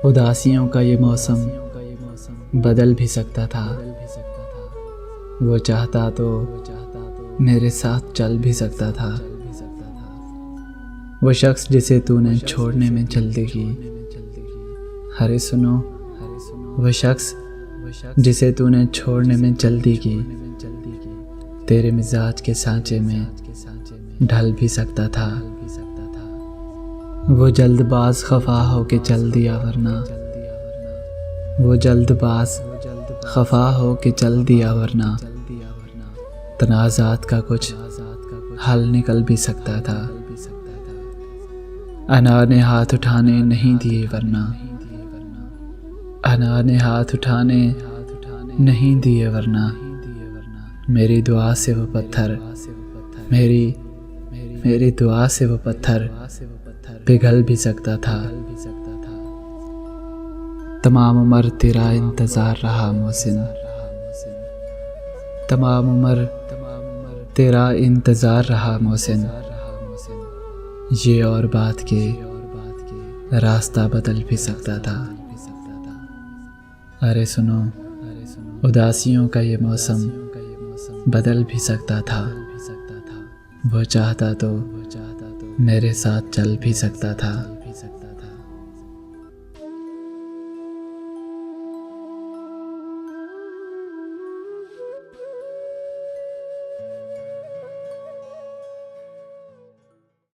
उदासियों का ये मौसम बदल भी सकता था। वो चाहता तो मेरे साथ चल भी सकता था। वो शख्स जिसे तूने छोड़ने में जल्दी की, अरे सुनो, वो शख्स जिसे तूने छोड़ने में जल्दी की, तेरे मिजाज के सांचे में ढल भी सकता था। वो जल्दबाज खफा हो के चल दिया वरना, वो जल्दबाज खफा हो के चल दिया वरना, तनाज़ात का कुछ हल निकल भी सकता था। अना ने हाथ उठाने नहीं दिए वरना, अना ने हाथ उठाने नहीं दिए वरना, मेरी दुआ से वो पत्थर, मेरी दुआ से वो पत्थर पिघल भी सकता था। तमाम उम्र तेरा इंतज़ार रहा मोहसिन, तमाम उम्र तेरा इंतज़ार रहा मोहसिन, ये और बात के रास्ता बदल भी सकता था। अरे सुनो, उदासियों का ये मौसम बदल भी सकता था। वो चाहता तो मेरे साथ चल भी सकता था।